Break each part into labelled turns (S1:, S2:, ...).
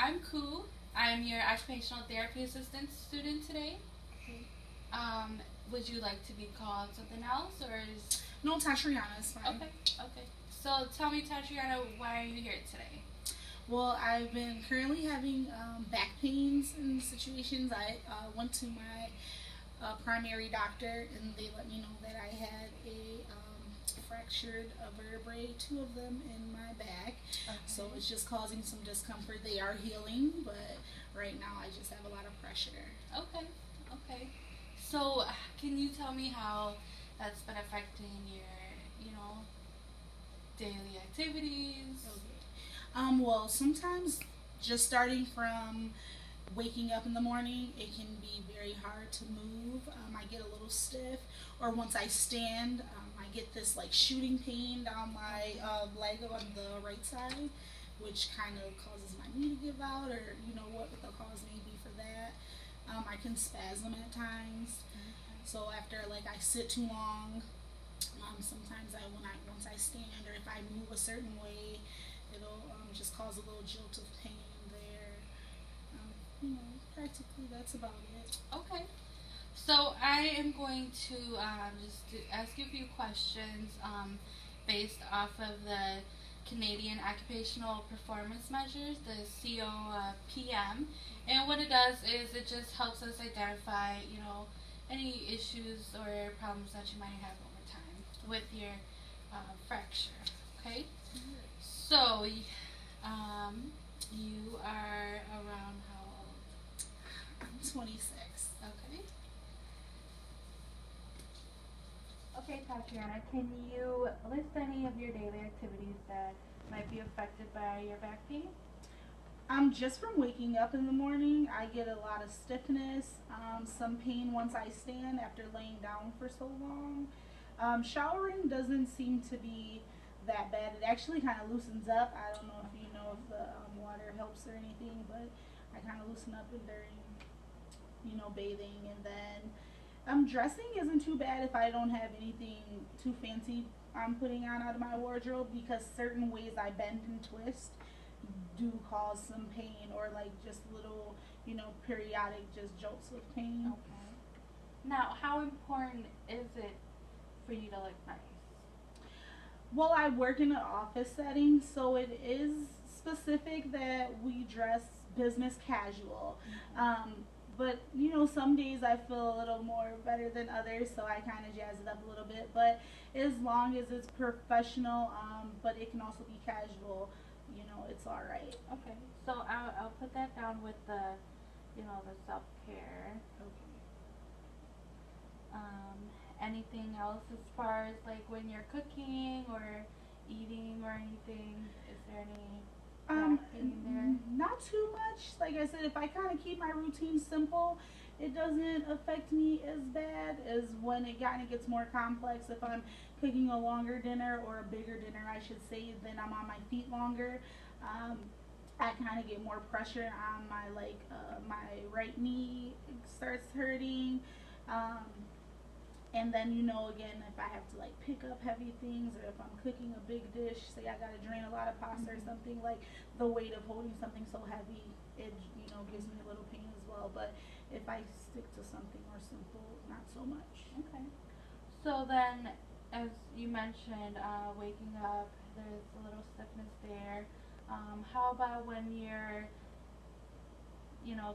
S1: I'm Khou. I'm your occupational therapy assistant student today.
S2: Okay.
S1: Would you like to be called something else, or is
S2: No, Tashriana is fine.
S1: okay? Okay. So tell me, Tatiana, why are you here today?
S2: Well, I've been currently having back pains in situations. I went to my primary doctor and they let me know that I had a fractured vertebrae, two of them in my back. So
S1: Okay.
S2: it's just causing some discomfort. They are healing, but right now I just have a lot of pressure.
S1: Okay. Okay. So can you tell me how that's been affecting your, daily activities?
S2: Okay. Well, sometimes just starting from waking up in the morning, it can be very hard to move. I get a little stiff, or once I stand, I get this like shooting pain down my leg on the right side, which kind of causes my knee to give out, or what the cause may be for that. I can spasm at times.
S1: Okay.
S2: So after like I sit too long, sometimes once I stand or if I move a certain way, it'll just cause a little jolt of pain there. Practically that's about it.
S1: Okay. So I am going to ask you a few questions based off of the Canadian Occupational Performance Measures, the COPM. And what it does is it just helps us identify, any issues or problems that you might have over time with your fracture. Okay. So you are around how old?
S2: I'm 26.
S1: Okay. Okay, Tatiana, can you list any of your daily activities that might be affected by your back pain?
S2: Just from waking up in the morning, I get a lot of stiffness, some pain once I stand after laying down for so long. Showering doesn't seem to be that bad. It actually kind of loosens up. I don't know if you know if the water helps or anything, but I kind of loosen up during, bathing. And then dressing isn't too bad if I don't have anything too fancy I'm putting on out of my wardrobe because certain ways I bend and twist do cause some pain or like just little, periodic just jolts of pain.
S1: Okay. Now, how important is it for you to look nice?
S2: Well, I work in an office setting, so it is specific that we dress business casual.
S1: Mm-hmm.
S2: Um, but some days I feel a little more better than others, so I kind of jazz it up a little bit. But as long as it's professional, but it can also be casual, it's all right.
S1: Okay. So I'll put that down with the self care.
S2: Okay.
S1: Anything else as far as like when you're cooking or eating or anything? Is there any
S2: Um,
S1: back pain there?
S2: Not too much. Like I said, if I kind of keep my routine simple, it doesn't affect me as bad as when it kind of gets more complex. If I'm cooking a longer dinner or a bigger dinner, I should say, then I'm on my feet longer. Um, I kind of get more pressure on my right knee starts hurting. Um, and then again, if I have to like pick up heavy things, or if I'm cooking a big dish, say I gotta drain a lot of pasta or
S1: Mm-hmm.
S2: something, like the weight of holding something so heavy, it gives me a little pain as well. But if I stick to something more simple, not so much.
S1: Okay. So then, as you mentioned, waking up, there's a little stiffness there. How about when you're,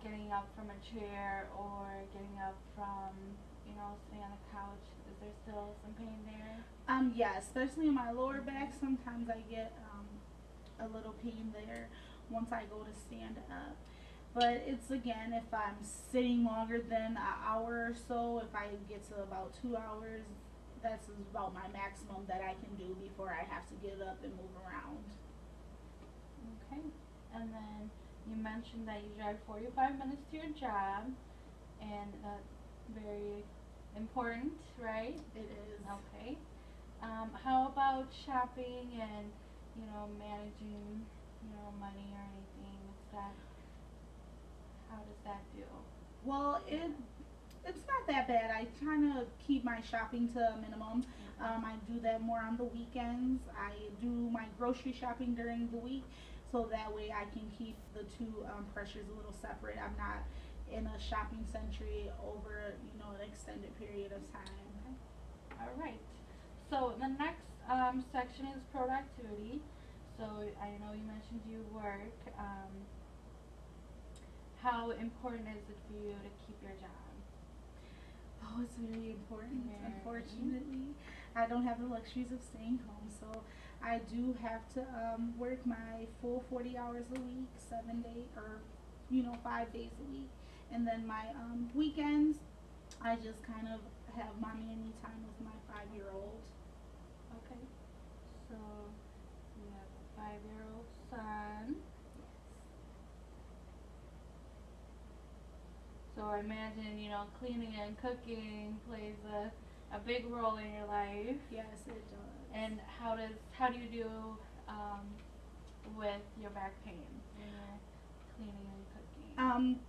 S1: getting up from a chair or getting up from, sitting on the couch? Is there still some pain there?
S2: Yeah, especially in my lower back, sometimes I get a little pain there once I go to stand up. But it's again, if I'm sitting longer than an hour or so, if I get to about 2 hours, that's about my maximum that I can do before I have to get up and move around.
S1: Okay. And then you mentioned that you drive 45 minutes to your job, and that's very important, right?
S2: It is.
S1: Okay. How about shopping and, managing, money or anything? How does that do?
S2: Well, it's not that bad. I kind of keep my shopping to a minimum.
S1: Okay.
S2: I do that more on the weekends. I do my grocery shopping during the week. so that way I can keep the two pressures a little separate. I'm not in a shopping century over, an extended period of time.
S1: All right. So the next section is productivity. So I know you mentioned you work. How important is it for you to keep your job?
S2: Oh, it's very important.
S1: Very.
S2: Unfortunately, I don't have the luxuries of staying home, so I do have to work my full 40 hours a week, 7 days, or 5 days a week, and then my weekends, I just kind of have mommy and me time with my 5-year-old.
S1: Okay. So you have a 5-year-old son. So I imagine, cleaning and cooking plays a big role in your life.
S2: Yes, it does.
S1: And how do you do with your back pain when you're cleaning and cooking?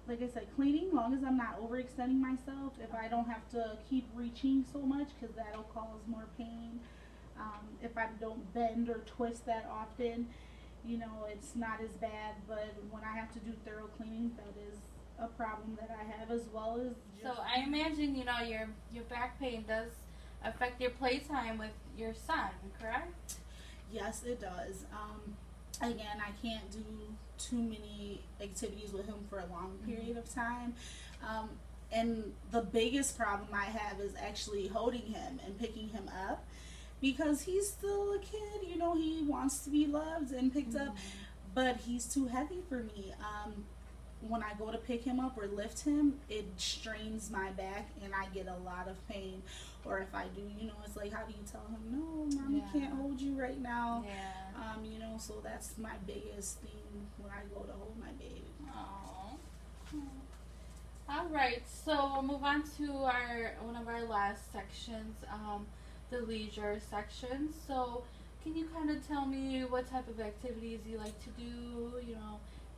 S2: Like I said, cleaning, long as I'm not overextending myself, if I don't have to keep reaching so much, because that'll cause more pain. If I don't bend or twist that often, it's not as bad. But when I have to do thorough cleaning, that is a problem that I have, as well as
S1: so I imagine, your back pain does affect your playtime with your son, correct?
S2: Yes, it does. Again, I can't do too many activities with him for a long period of time. And the biggest problem I have is actually holding him and picking him up, because he's still a kid. He wants to be loved and picked up, but he's too heavy for me. When I go to pick him up or lift him, it strains my back and I get a lot of pain. Or if I do, it's like, how do you tell him, no, mommy can't hold you right now?
S1: Yeah.
S2: So that's my biggest thing when I go to hold my baby.
S1: Aww. All right, so we'll move on to one of our last sections, the leisure section. So can you kind of tell me what type of activities you like to do,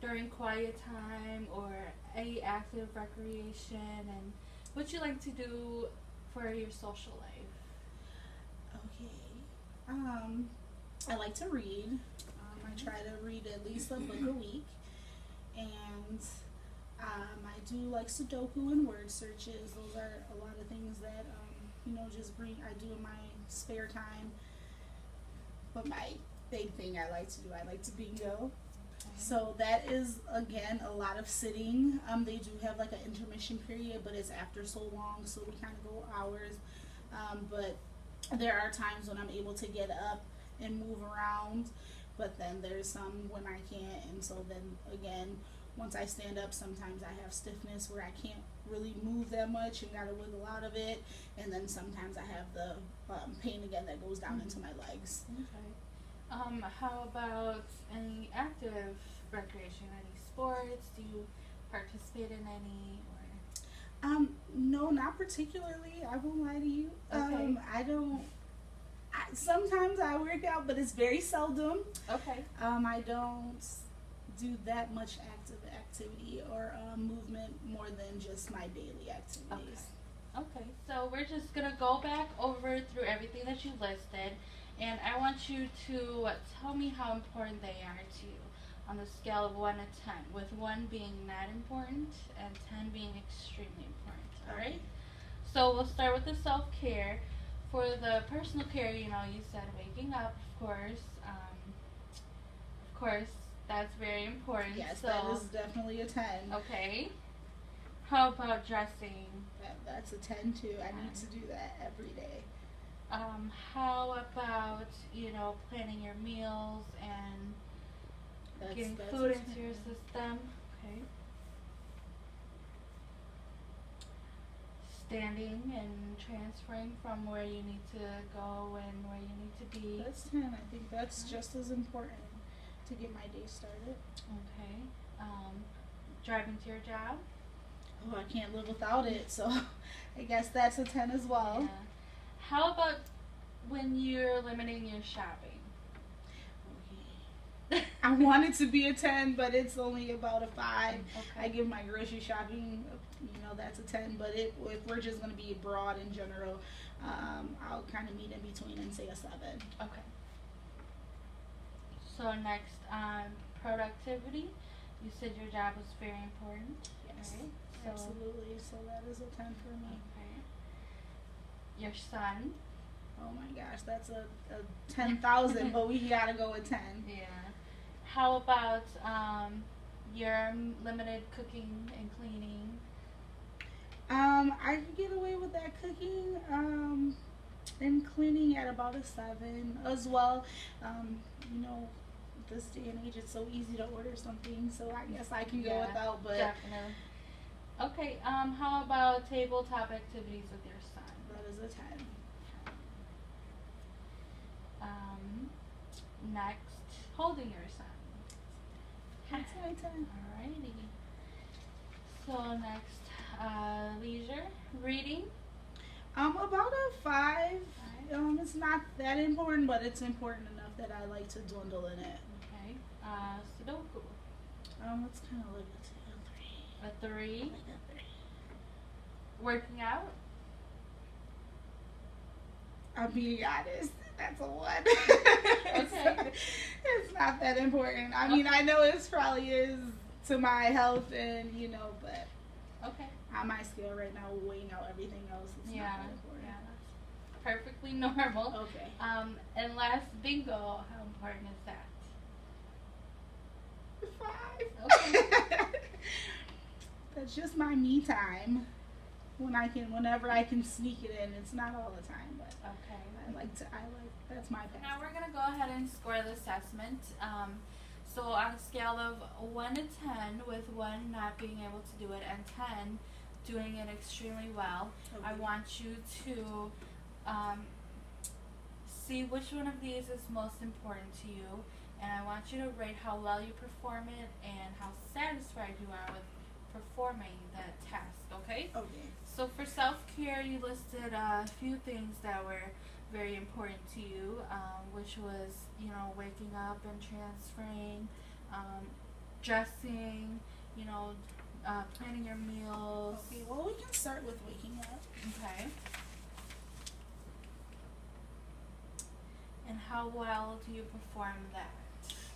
S1: during quiet time, or any active recreation, and what you like to do for your social life?
S2: Okay. I like to read. I try to read at least a book a week. And I do like Sudoku and word searches. Those are a lot of things that, I do in my spare time. But my big thing I like to bingo. So that is, again, a lot of sitting. They do have like an intermission period, but it's after so long, so we kind of go hours. But there are times when I'm able to get up and move around, but then there's some when I can't. And so then again, once I stand up, sometimes I have stiffness where I can't really move that much and gotta wiggle out of it. And then sometimes I have the pain again that goes down into my legs.
S1: Okay. How about any active recreation? Any sports? Do you participate in any? Or?
S2: No, not particularly. I won't lie to you.
S1: Okay.
S2: I don't. Sometimes I work out, but it's very seldom.
S1: Okay.
S2: I don't do that much active activity or movement more than just my daily activities.
S1: Okay. So we're just gonna go back over through everything that you listed. And I want you to tell me how important they are to you on the scale of 1 to 10, with 1 being not important and 10 being extremely important. All right? So we'll start with the self-care. For the personal care, you said waking up, of course. Of course, that's very important.
S2: Yes,
S1: so,
S2: that is definitely a 10.
S1: Okay. How about dressing?
S2: That's a 10 too. I need to do that every day.
S1: How about, planning your meals and getting food into your system? Okay. Standing and transferring from where you need to go and where you need to be.
S2: That's 10. I think that's just as important to get my day started.
S1: Okay. Driving to your job?
S2: Oh, I can't live without it, so I guess that's a 10 as well.
S1: Yeah. How about when you're limiting your shopping?
S2: Okay. I want it to be a 10, but it's only about a 5.
S1: Okay.
S2: I give my grocery shopping, that's a 10, but if we're just going to be broad in general, I'll kind of meet in between and say a 7.
S1: Okay. So next, productivity. You said your job was very important.
S2: Yes,
S1: Right? So,
S2: absolutely. So that is a 10 for me.
S1: okay. Your son.
S2: Oh my gosh, that's a 10,000, but we gotta go with 10.
S1: Yeah. How about your limited cooking and cleaning?
S2: I could get away with that cooking and cleaning at about a 7 as well. You know, this day and age, it's so easy to order something, so I guess I can go
S1: Yeah,
S2: without, but
S1: definitely. Okay. How about tabletop activities with your son?
S2: that is a 10.
S1: Next, holding your son.
S2: That's my 10.
S1: Alrighty. So next, leisure, reading.
S2: About a 5.
S1: Alright.
S2: It's not that important, but it's important enough that I like to dwindle in it.
S1: Okay. Sudoku.
S2: It's kind of like
S1: A 3.
S2: a 3.
S1: Working out.
S2: I'm being honest. That's a 1.
S1: Okay.
S2: It's not that important. I mean, I know it probably is to my health and, but
S1: Okay.
S2: on my scale right now, weighing out everything else, it's
S1: Yeah.
S2: not that important.
S1: Yeah. That's perfectly normal.
S2: Okay.
S1: And last, bingo. How important is that?
S2: 5.
S1: Okay.
S2: That's just my me time. Whenever I can sneak it in. It's not all the time, but
S1: Okay.
S2: that's my best.
S1: Now we're gonna go ahead and score the assessment. So on a scale of 1 to 10, with 1 not being able to do it and 10 doing it extremely well,
S2: Okay.
S1: I want you to see which one of these is most important to you, and I want you to rate how well you perform it and how satisfied you are with performing the task, okay?
S2: Okay.
S1: So for self-care, you listed a few things that were very important to you, which was, waking up and transferring, dressing, planning your meals.
S2: Okay, well, we can start with waking up.
S1: Okay. And how well do you perform that?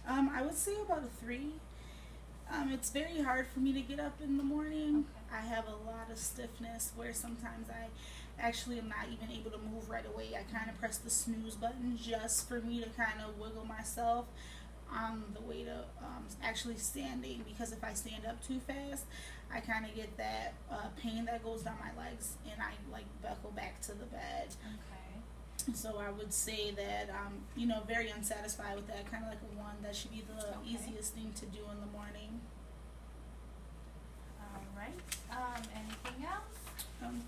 S2: I would say about a 3. It's very hard for me to get up in the morning.
S1: Okay.
S2: I have a lot of stiffness where sometimes I actually am not even able to move right away. I kind of press the snooze button just for me to kind of wiggle myself on the way to actually standing, because if I stand up too fast, I kind of get that pain that goes down my legs and I buckle back to the bed.
S1: Okay.
S2: So I would say that very unsatisfied with that. Kind of like a 1. That should be the easiest thing to do in the morning.
S1: All right. Anything else?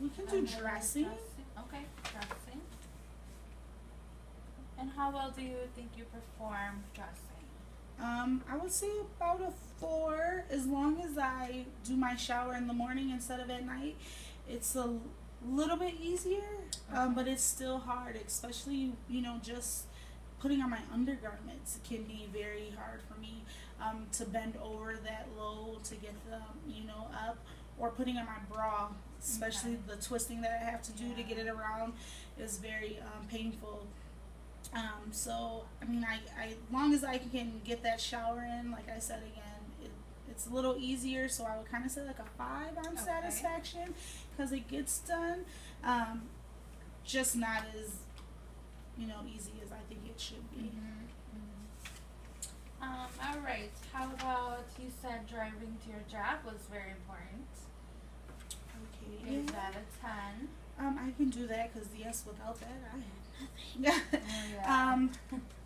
S2: We can do dressing.
S1: Okay, dressing. And how well do you think you perform dressing?
S2: I would say about a 4. As long as I do my shower in the morning instead of at night, it's a little bit easier, but it's still hard, especially just putting on my undergarments can be very hard for me, to bend over that low to get them up, or putting on my bra, especially the twisting that I have to do to get it around is very painful. So I mean, I as long as I can get that shower in, like I said again, it's a little easier. So I would kind of say like a 5 on satisfaction, because it gets done, just not as easy as I think it should be.
S1: All right. How about, you said driving to your job was very important.
S2: Okay.
S1: Is that a 10?
S2: I can do that, because yes, without that I have nothing.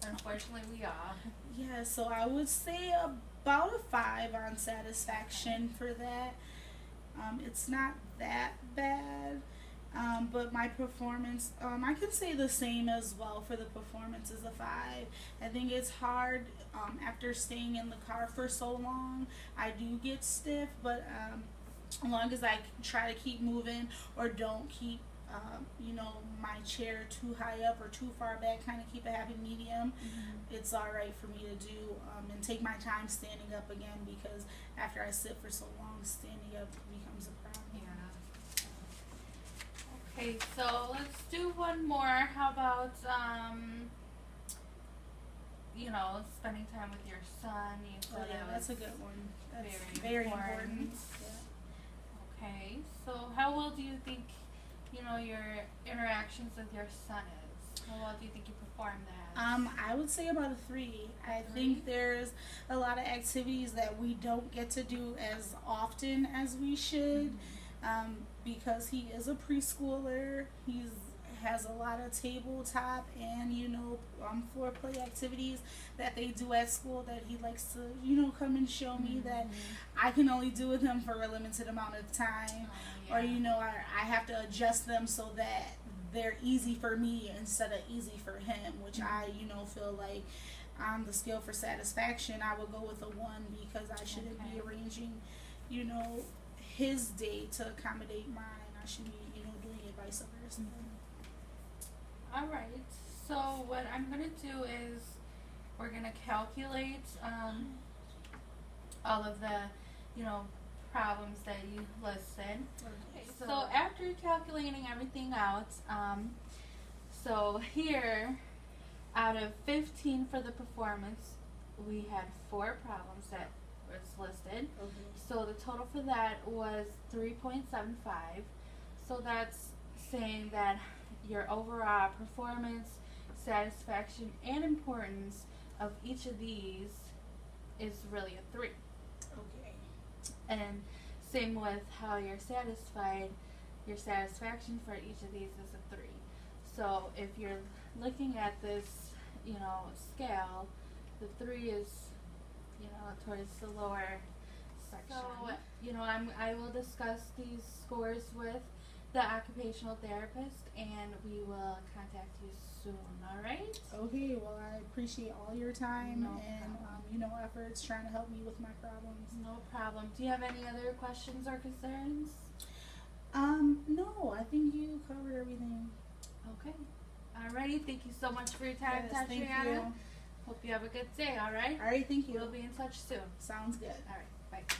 S1: Unfortunately, we are.
S2: Yeah, so I would say about a 5 on satisfaction for that. It's not that bad, but my performance, I could say the same as well for the performance is a 5. I think it's hard after staying in the car for so long. I do get stiff, but as long as I try to keep moving or don't keep my chair too high up or too far back, kind of keep a happy medium, it's all right for me to do, and take my time standing up again, because after I sit for so long, standing up becomes a problem.
S1: Yeah. Okay, so let's do one more. How about spending time with your son. You
S2: Oh
S1: said
S2: yeah,
S1: it
S2: that's a
S1: was
S2: good one. That's
S1: very
S2: very important.
S1: important.
S2: Yeah.
S1: Okay, so how well do you think, your interactions with your son is? How well do you think you perform that?
S2: I would say about a 3. I
S1: Three?
S2: think there's a lot of activities that we don't get to do as often as we should, because he is a preschooler. He's has a lot of tabletop and floor play activities that they do at school that he likes to come and show me that I can only do with him for a limited amount of time, or I have to adjust them so that they're easy for me instead of easy for him, which I feel like on the scale for satisfaction I would go with a 1, because I shouldn't be arranging his day to accommodate mine. I should be doing it vice versa.
S1: All right. So what I'm gonna do is we're gonna calculate all of the problems that you listed.
S2: Okay,
S1: So after calculating everything out, so here out of 15 for the performance, we had 4 problems that was listed. So the total for that was 3.75. So that's saying that your overall performance, satisfaction, and importance of each of these is really a 3.
S2: Okay.
S1: And same with how you're satisfied, your satisfaction for each of these is a 3. So if you're looking at this, scale, the 3 is, towards the lower section. So, I will discuss these scores with the occupational therapist, and we will contact you soon. All right?
S2: Okay. Well, I appreciate all your time
S1: No
S2: and efforts trying to help me with my problems.
S1: No problem. Do you have any other questions or concerns?
S2: No. I think you covered everything.
S1: Okay. Alrighty. Thank you so much for your time,
S2: Yes, thank
S1: Tatiana.
S2: you.
S1: Hope you have a good day. All right.
S2: All right. Thank you.
S1: We'll be in touch soon.
S2: Sounds good.
S1: All right. Bye.